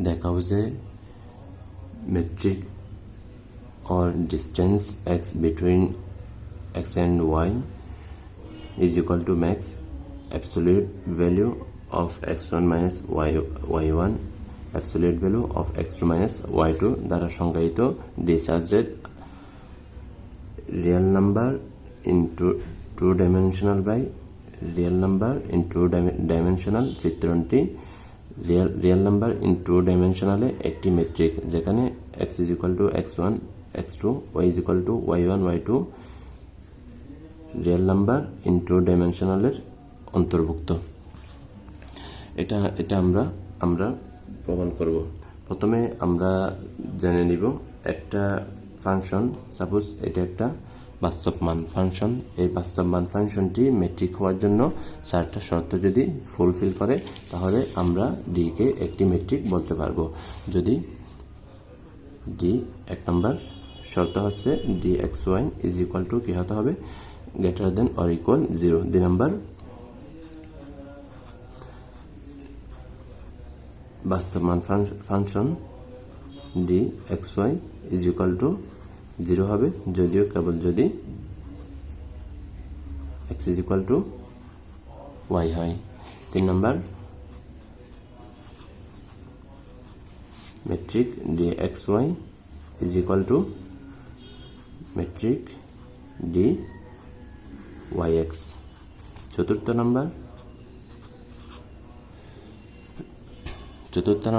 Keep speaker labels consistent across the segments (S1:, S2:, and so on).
S1: দেখাও যে metric or distance x between x and y is equal to max absolute value of x1 minus y1 absolute value of x2 minus y2 দ্বারা সংজ্ঞায়িত ডিসঅ্যাসোসিয়েটেড real number in two dimensional by real number in two dimensional চিত্রণটি real number in two dimensional একটি metric যেখানে x is equal to x1 x2 y is equal to y1 y2 real number in two dimensional এর অন্তর্ভুক্ত। এটা আমরা প্রমাণ করব। প্রথমে আমরা জেনে নিব একটা ফাংশন, সাপোজ এটা একটা বাস্তব মান ফাংশন। এই বাস্তব মান ফাংশনটি মেট্রিক হওয়ার জন্য চারটা শর্ত যদি ফুলফিল করে তাহলে আমরা ডি কে একটি মেট্রিক বলতে পারবো। যদি ডি এক নম্বর শর্ত হচ্ছে d x y is equal to কি হতে হবে, গ্রেটার দেন অর ইকুয়াল 0। 2 নম্বর বাস্তব মান function d x y is equal to 0 হবে যদিও কেবল যদি x is equal to y হয়। 3 নম্বর metric d x y is equal to metric d y x. 4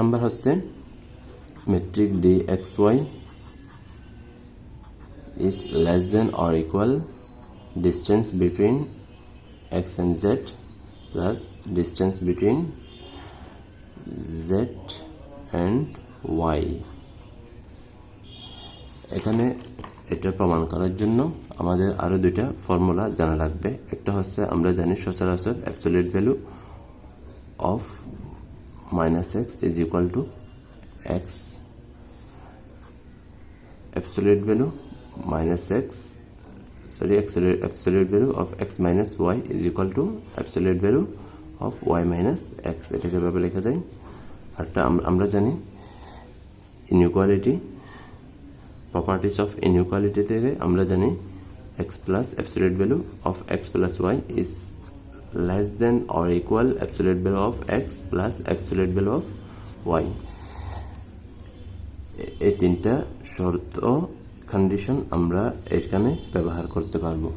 S1: নম্বর হচ্ছে metric d x y is less than or equal distance between x and z plus distance between z and y। এখানে এটা প্রমাণ করার জন্য আমাদের আরো দুইটা ফর্মুলা জানা লাগবে। একটা হচ্ছে আমরা জানি সচরাচর absolute value of -x is equal to x, absolute value minus x, absolute value of x minus y is equal to absolute value of y minus x। এটাকে ভাবে লেখা যায়। আরটা আমরা জানি ইনইকুয়ালিটি, প্রপার্টিজ অফ ইনইকুয়ালিটি থেকে আমরা জানি x plus absolute value of x plus y is less than or equal absolute value of x plus absolute value of y। এই তিনটা শর্ত কন্ডিশন আমরা এখানে ব্যবহার করতে পারবো।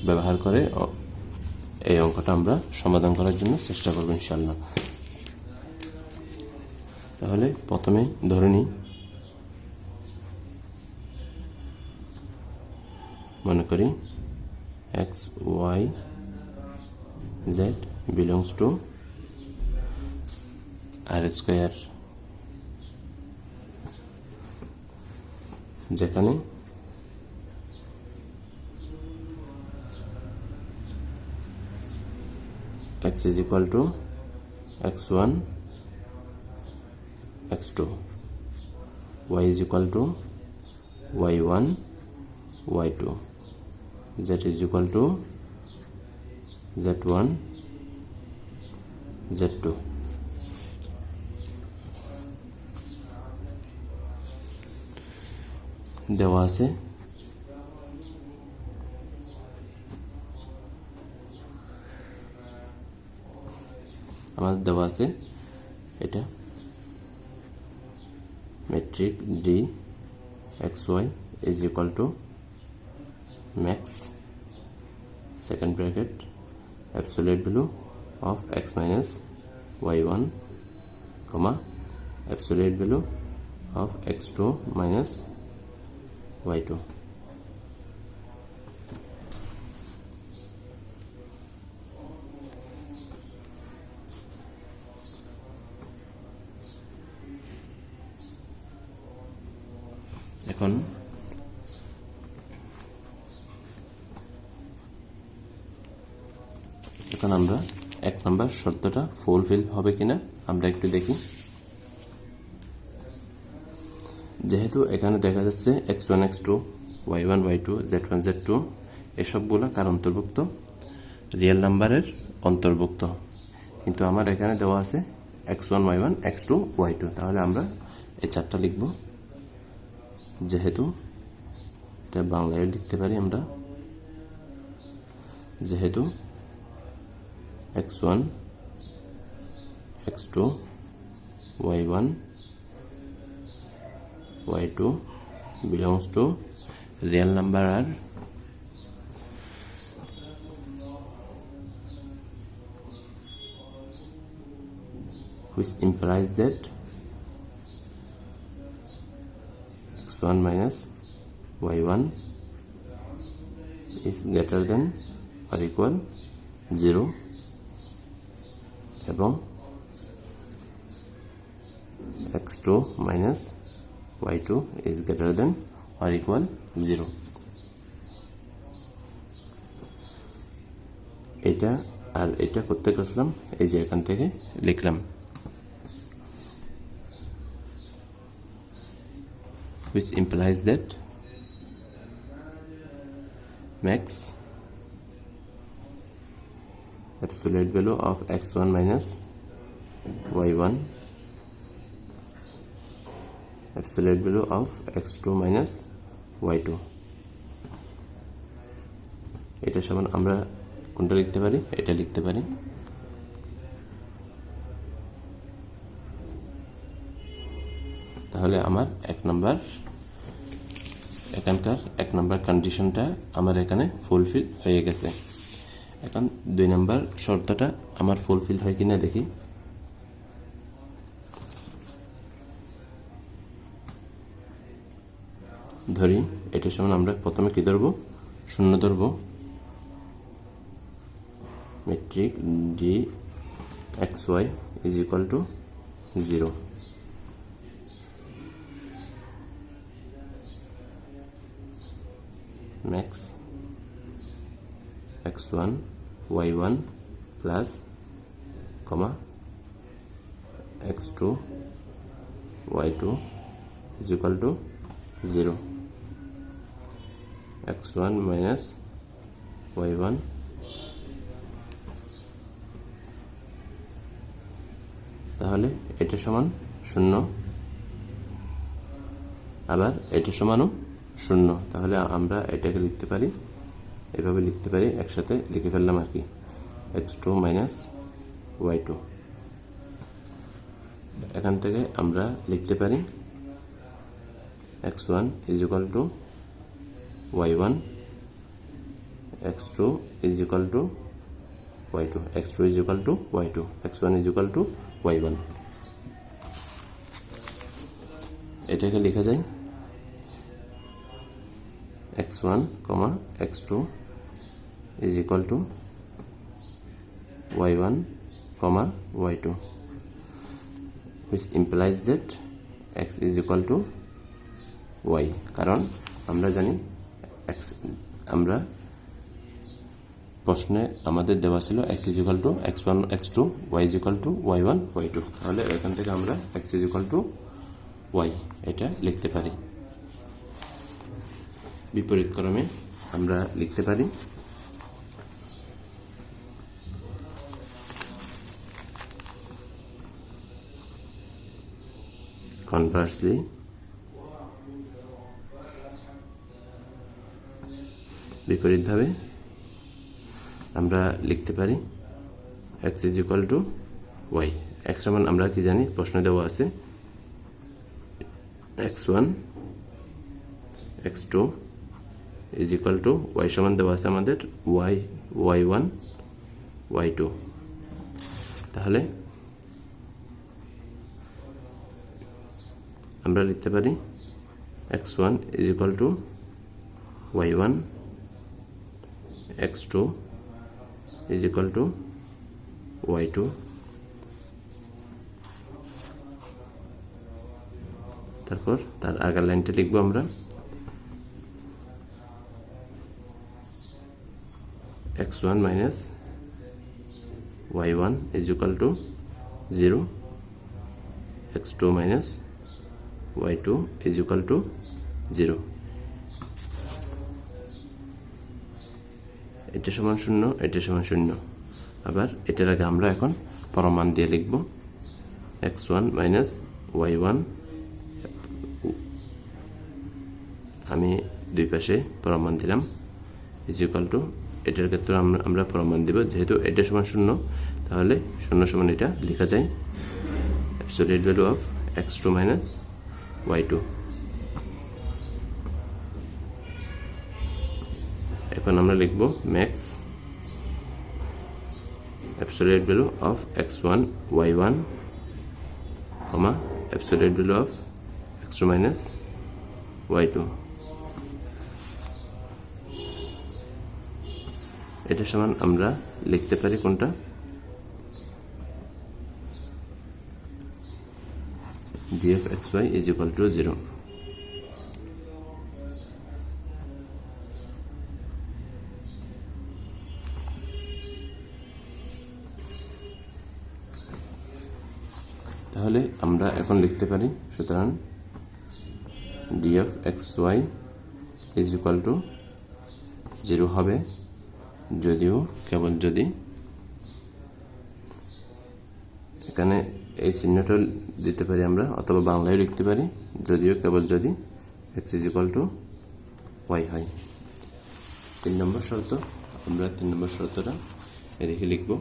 S1: ব্যবহার করে এই অঙ্কটা আমরা সমাধান করার জন্য চেষ্টা করব ইনশাআল্লাহ। তাহলে প্রথমে ধরে নিই, মনে করি x y z belongs to r square, যেখানে x is equal to x1 x2, y is equal to y1 y2, z is equal to z1 z2। দেওয়া আছে আমাদের দেওয়া আছে এটা metric d x y is equal to max second bracket absolute value of x minus y one comma absolute value of x two minus y2। এখন আমরা 1 নম্বর শর্তটা fulfil হবে কিনা আমরা একটু দেখি। যেহেতু এখানে দেখা যাচ্ছে x1 x2 y1 y2 z1 z2 এসবগুলো কার অন্তর্ভুক্ত, রিয়েল নাম্বারের অন্তর্ভুক্ত, কিন্তু আমার এখানে দেওয়া আছে x1 y1 x2 y2। তাহলে আমরা এই চারটা লিখব, যেহেতু এটা বাংলায় লিখতে পারি আমরা, যেহেতু x1 x2 y1 y2 belongs to real number are which implies that x1 minus y1 is greater than or equal 0 এবং x2 minus y2 is greater than or equal 0। এটা আর এটা করতে করলাম, এই যে এখান থেকে লিখলাম which implies that max absolute value of x1 minus y1 absolute value of x2 minus y2, এটা সমান আমরা কোনটা লিখতে পারি, এটা লিখতে পারি। তাহলে আমার এখানকার এক নাম্বার কন্ডিশনটা আমার এখানে ফুলফিল হয়ে গেছে। এখন 2 নাম্বার শর্তটা আমার ফুলফিল হয় কিনা দেখি। ধরি এটার সমান আমরা প্রথমে কি ধরবো, 0 ধরবো, metric d x y is equal to 0। max x1 y1 plus comma x2 y2 is equal to 0, x1 minus y1 তাহলে এটা সমান 0, আবার এটা সমানও 0। তাহলে আমরা এটাকে লিখতে পারি, এভাবে লিখতে পারি, একসাথে লিখে ফেললাম আর কি, x2 minus y2। এখান থেকে আমরা লিখতে পারি x1 is equal to y1, x2 is equal to y2, x2 is equal to y2, x1 is equal to y1। এটাকে লেখা যায় x1, x2 is equal to y1, y2, which implies that x is equal to y। কারণ আমরা জানি আমরা প্রশ্নে আমাদের দেওয়া ছিল x is equal to x1, x2, y is equal to y1, y2। তাহলে এখান থেকে আমরা x is equal to y এটা লিখতে পারি। বিপরীত ক্রমে আমরা লিখতে পারি conversely বিপরীতভাবে আমরা লিখতে পারি x is equal to y। x সমান আমরা কি জানি, প্রশ্ন দেওয়া আছে x1 x2 is equal to y সমান দেওয়া আছে আমাদের y1 y2। তাহলে আমরা লিখতে পারি x1 is equal to y1, x2 is equal to y2, তারপর তার আগের লাইনটা লিখবো আমরা x1 minus y1 is equal to 0, x2 minus y2 is equal to 0। এটা সমান 0, এটা সমান 0। আবার এটার আগে আমরা এখন পরমান দিয়ে লিখব x1 মাইনাস y1, আমি দুই পাশে প্রমাণ দিলাম, ইজ ইকুয়াল টু, এটার ক্ষেত্রে আমরা প্রমাণ দিব যেহেতু এটা সমান 0, তাহলে 0 সমান এটা লেখা যায় absolute value of x2 minus y2। এখন আমরা লিখব max absolute value of x1 y1, absolute value of x2 minus y2। এটা সমান আমরা লিখতে পারি কোনটা, dfxy is equal to 0। তাহলে আমরা এখন লিখতে পারি, সুতরাং dfxy is equal to 0 হবে, যদিও কেবল যদি এখানে এই চিহ্নটা দিতে পারি আমরা, অথবা বাংলায় লিখতে পারি, যদিও কেবল যদি x is equal to y হয়। 3 নম্বর শর্ত, আমরা 3 নম্বর শর্তটা এদিকে লিখব।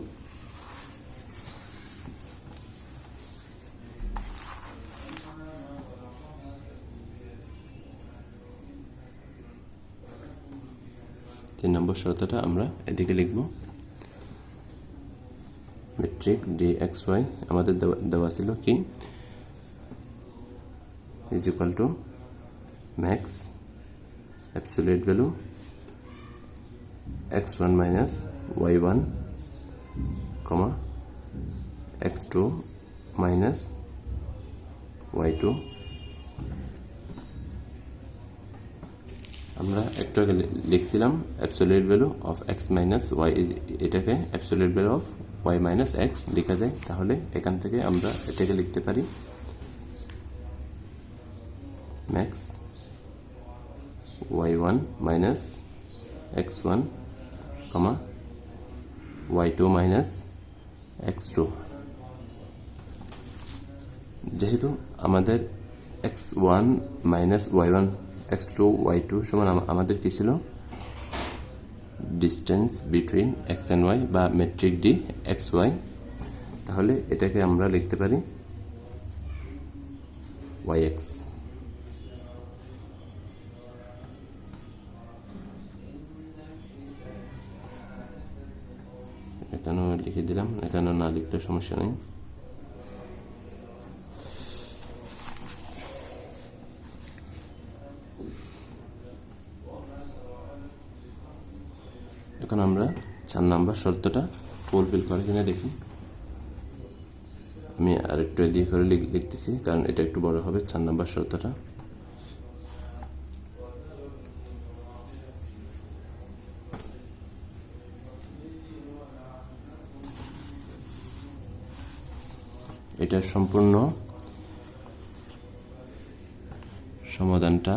S1: তিন নম্বর শর্তটা আমরা এদিকে লিখব। মেট্রিক dxy আমাদের দেওয়া ছিল কি, is equal to max absolute value x1 minus y1, x2 minus y2। আমরা একটু আগে লিখছিলাম absolute value of x minus y, এটাকে absolute value of y minus x লেখা যায়। তাহলে এখান থেকে আমরা এটাকে লিখতে পারি max y1 minus x1, y2 minus x2। যেহেতু আমাদের x1 minus y1, x2, y2 সমান আমাদের কি ছিল, distance between x and y বা মেট্রিক dxy, তাহলে এটাকে আমরা লিখতে পারি yx। এখানেও লিখে দিলাম, এখানেও না লিখলে সমস্যা নেই। এখন আমরা 4 নাম্বার শর্তটা ফুলফিল করে কিনা দেখি। আমি আরেকটু এদিকে করে লিখতেছি, কারণ এটা একটু বড় হবে 4 নাম্বার শর্তটা। এটার সম্পূর্ণ সমাধানটা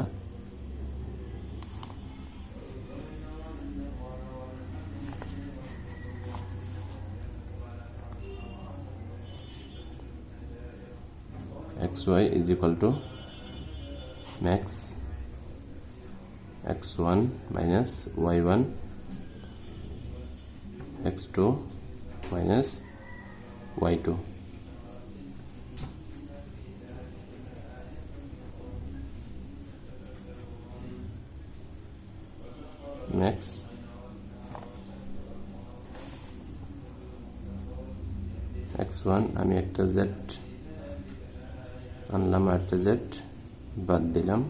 S1: xy is equal to max x1 minus y1, x2 minus y2। max x1 আমি একটা z আনলাম, আর একটা z বাদ দিলাম,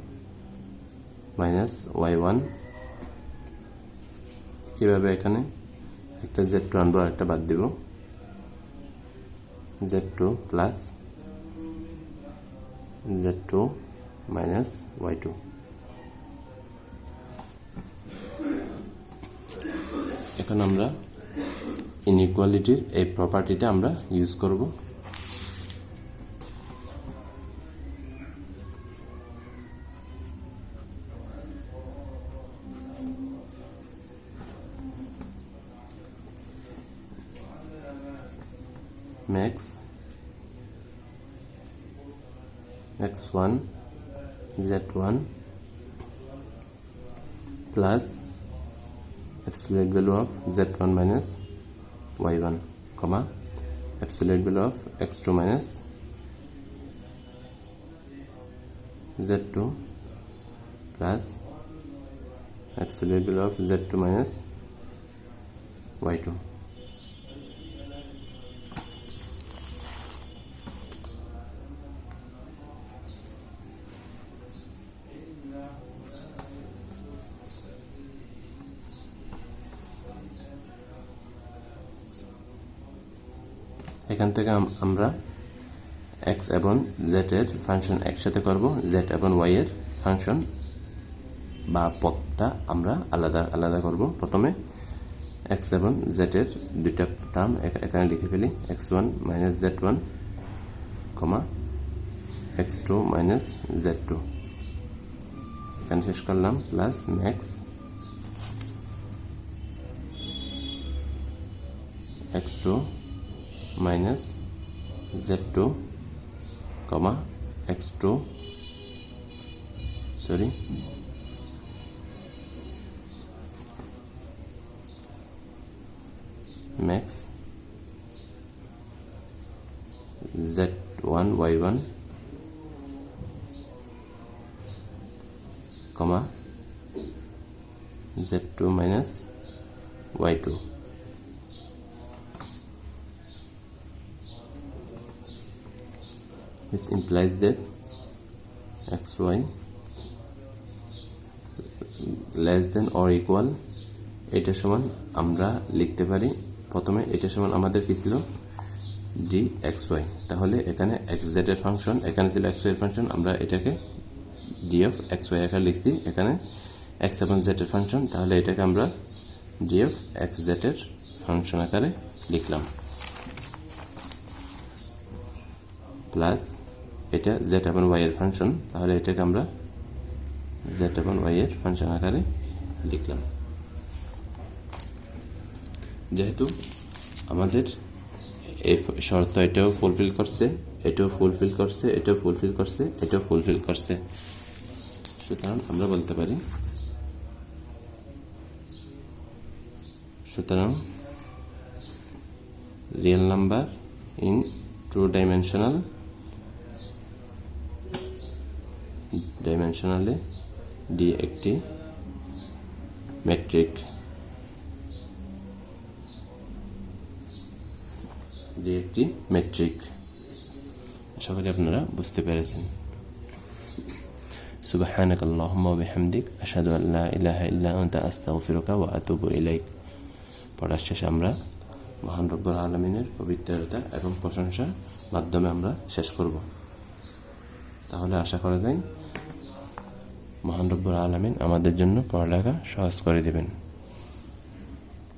S1: মাইনাস y1। কিভাবে এখানে একটা z2 আনবো আর একটা বাদ দিব, z2 plus z2 minus y2। এখন আমরা ইনইকুয়ালিটির এই প্রপার্টিটা আমরা ইউজ করব। max x1 z1 plus absolute value of z1 minus y1 comma absolute value of x2 minus z2 plus absolute value of z2 minus y2. এখান থেকে আমরা x এবং z এর ফাংশন একসাথে করব, z এবং y এর ফাংশন বা পদটা আমরা আলাদা আলাদা করব। প্রথমে x এবং z এর দুইটা টার্ম এখানে লিখে ফেলি, x1 মাইনাস z1 কমা x2 মাইনাস z2 এখানে শেষ করলাম, plus max x2 minus z2 comma x2 max z1 y1 comma z2 minus y2. This implies that xy less than or equal এটা সমান আমরা লিখতে পারি, প্রথমে এটা সমান আমাদের কি ছিল dxy, তাহলে এখানে xz এর ফাংশন, এখানে ছিল xy এর ফাংশন, আমরা এটাকে d of xy আকারে লিখছি, এখানে x এবং z এর ফাংশন, তাহলে এটাকে আমরা d of xz এর ফাংশন আকারে লিখলাম, প্লাস এটা z এবং y এর ফাংশন, তাহলে এটাকে আমরা z এবং y এর ফাংশন আকারে লিখলাম। যেহেতু আমাদের এই শর্ত এটাও ফুলফিল করছে, এটাও ফুলফিল করছে, এটাও ফুলফিল করছে, এটাও ফুলফিল করছে, সুতরাং আমরা বলতে পারি, সুতরাং রিয়েল নাম্বার ইন টু ডাইমেনশনালে ডি একটি মেট্রিক, আশা করি আপনারা বুঝতে পেরেছেন। সুবহানাক আল্লাহুম্মা ওয়া বিহামদিক আশহাদু আল লা ইলাহা ইল্লা আনতা আস্তাগফিরুকা ওয়া আতুবু ইলাইক। পড়ার শেষে আমরা মহান রব্বুল আলামিনের পবিত্রতা এবং প্রশংসার মাধ্যমে আমরা শেষ করব। তাহলে আশা করা যায় মহান রব্বুল আলামিন আমাদের জন্য পড়ালেখা সহজ করে দেবেন।